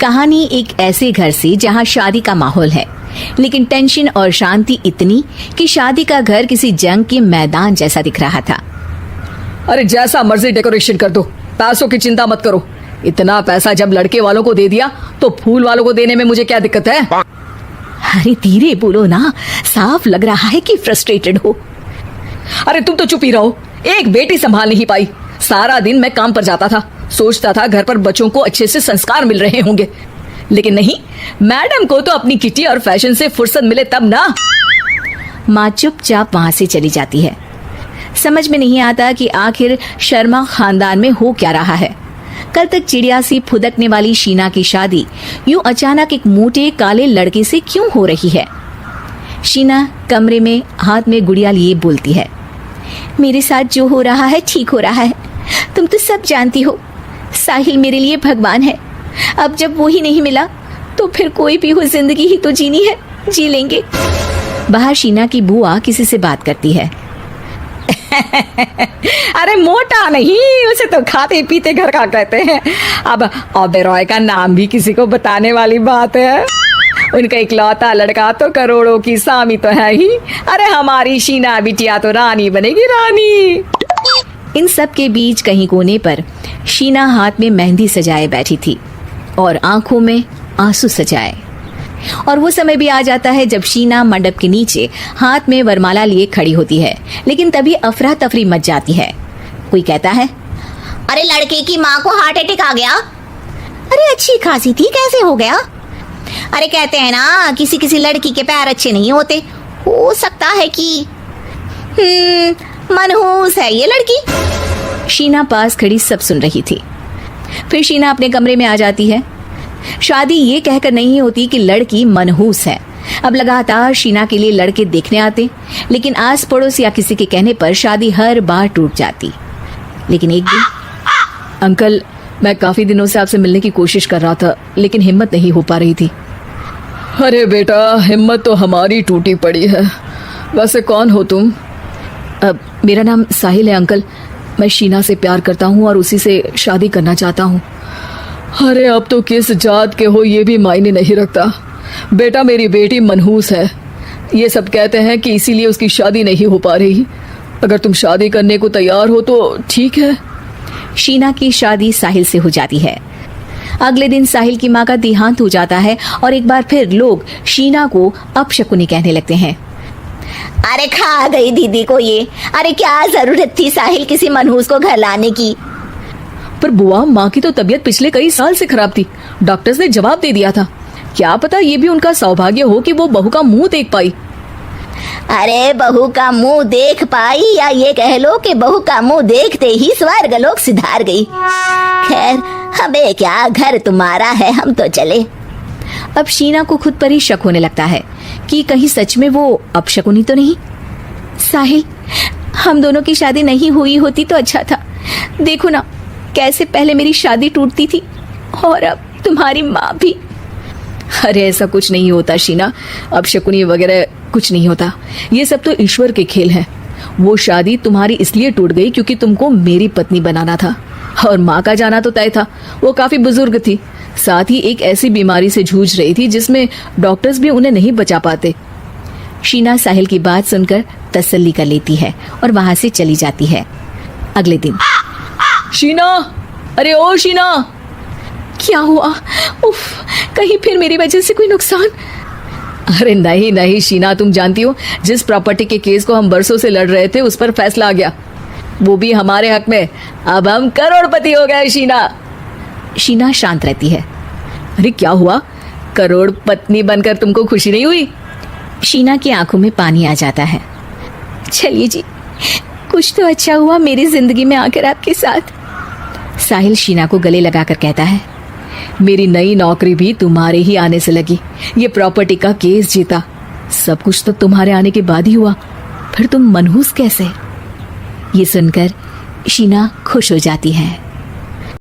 कहानी एक ऐसे घर से जहां शादी का माहौल है, लेकिन टेंशन और शांति इतनी कि शादी का घर किसी जंग के मैदान जैसा दिख रहा था। अरे जैसा मर्जी डेकोरेशन कर दो, पैसों की चिंता मत करो। इतना पैसा जब लड़के वालों को दे दिया तो फूल वालों को देने में मुझे क्या दिक्कत है? अरे धीरे बोलो ना, साफ लग रहा है कि फ्रस्ट्रेटेड हो। अरे तुम तो चुप ही रहो। एक बेटी संभाल नहीं पाई। सारा दिन मैं काम पर जाता था, सोचता था घर पर बच्चों को अच्छे से संस्कार मिल रहे होंगे, लेकिन नहीं, मैडम को तो अपनी किटी और फैशन से फुर्सत मिले तब ना। माँ चुपचाप वहां से चली जाती है। समझ में नहीं आता कि आखिर शर्मा खानदान में हो क्या रहा है। कल तक चिड़िया सी फुदकने वाली शीना की शादी यूं अचानक एक मोटे काले लड़के से क्यों हो रही है? शीना कमरे में हाथ में गुड़िया लिए बोलती है, मेरे साथ जो हो रहा है ठीक हो रहा है। तुम तो सब जानती हो, साहिल मेरे लिए भगवान है। अब जब वो ही नहीं मिला तो फिर कोई भी हो, जिंदगी ही तो जीनी है, जी लेंगे। बाहर शीना की बुआ किसी से बात करती है। अरे मोटा नहीं, उसे तो खाते पीते घर का कहते हैं। अब ओबेरॉय का नाम भी किसी को बताने वाली बात है। उनका इकलौता लड़का तो करोड़ों की सामी तो है ही। अरे हमारी शीना बिटिया तो रानी बनेगी, रानी। इन सब के बीच कहीं कोने पर शीना हाथ में मेहंदी सजाए बैठी थी और आंखों में आंसू सजाए। और वो समय भी आ जाता है जब शीना मंडप के नीचे हाथ में वरमाला लिए खड़ी होती है, लेकिन तभी अफरा तफरी मच जाती है। कोई कहता है, अरे लड़के की माँ को हार्ट अटैक आ गया। अरे अच्छी खासी थी, कैसे हो गया? अरे कहते हैं ना, किसी किसी लड़की के पैर अच्छे नहीं होते, हो सकता है कि मनहूस है ये लड़की। शीना पास खड़ी सब सुन रही थी। फिर शीना अपने कमरे में आ जाती है। शादी ये कहकर नहीं होती कि लड़की मनहूस है। अब लगातार शीना के लिए लड़के देखने आते, लेकिन आस पड़ोस या किसी के कहने पर शादी हर बार टूट जाती। लेकिन एक दिन, अंकल, मैं काफी दिनों से आपसे मिलने की कोशिश कर रहा था, लेकिन हिम्मत नहीं हो पा रही थी। अरे बेटा, हिम्मत तो हमारी टूटी पड़ी है। वैसे कौन हो तुम? अब मेरा नाम साहिल है अंकल। मैं शीना से प्यार करता हूँ और उसी से शादी करना चाहता हूँ। अरे अब तो किस जात के हो ये भी मायने नहीं रखता। बेटा, मेरी बेटी मनहूस है। ये सब कहते हैं कि इसीलिए उसकी शादी नहीं हो पा रही। अगर तुम शादी करने को तैयार हो तो ठीक है। शीना की शादी साहिल से हो जाती है। अगले दिन साहिल की माँ का देहांत हो जाता है और एक बार फिर लोग शीना को अपशकुनी कहने लगते हैं। अरे खा गई दीदी को ये। अरे क्या जरूरत थी साहिल किसी मनहूस को घर लाने की? पर बुआ, माँ की तो तबीयत पिछले कई साल से खराब थी। डॉक्टर्स ने जवाब दे दिया था। क्या पता ये भी उनका सौभाग्य हो कि वो बहू का मुंह देख पाई। अरे बहू का मुंह देख पाई, या ये कह लो कि बहू का मुंह देखते ही स्वर्ग लोक सिधार गई। खैर, हमें क्या, घर तुम्हारा है, हम तो चले। अब शीना को खुद पर ही शक होने लगता है कि कहीं सच में वो अपशकुनी तो नहीं। साहिल, हम दोनों की शादी नहीं हुई होती तो अच्छा था। देखो ना, कैसे पहले मेरी शादी टूटती थी और अब तुम्हारी माँ भी। अरे ऐसा कुछ नहीं होता शीना, अपशकुनी वगैरह कुछ नहीं होता। ये सब तो ईश्वर के खेल हैं। वो शादी तुम्हारी इसलिए टूट गई क्योंकि तुमको मेरी पत्नी बनाना था, और माँ का जाना तो तय था। वो काफी बुजुर्ग थी, साथ ही एक ऐसी बीमारी से जूझ रही थी जिसमें डॉक्टर्स भी उन्हें नहीं बचा पाते। शीना साहिल की बात सुनकर तसल्ली कर लेती है और वहां से चली जाती है। अगले दिन, शीना, अरे ओ शीना। क्या हुआ? उफ, कहीं फिर मेरी वजह से कोई नुकसान? अरे नहीं नहीं शीना, तुम जानती हो जिस प्रॉपर्टी के केस को हम बरसों से लड़ रहे थे उस पर फैसला आ गया, वो भी हमारे हक में। अब हम करोड़पति हो गए शीना। शीना शांत रहती है। अरे क्या हुआ? करोड़ पत्नी बनकर तुमको खुशी नहीं हुई? शीना की आंखों में पानी आ जाता है। चलिए जी, कुछ तो अच्छा हुआ मेरी जिंदगी में आकर आपके साथ। साहिल शीना को गले लगाकर कहता है, मेरी नई नौकरी भी तुम्हारे ही आने से लगी। ये प्रॉपर्टी का केस जीता, सब कुछ तो तुम्हारे आने के बाद ही हुआ। फिर तुम मनहूस कैसे? ये सुनकर शीना खुश हो जाती है।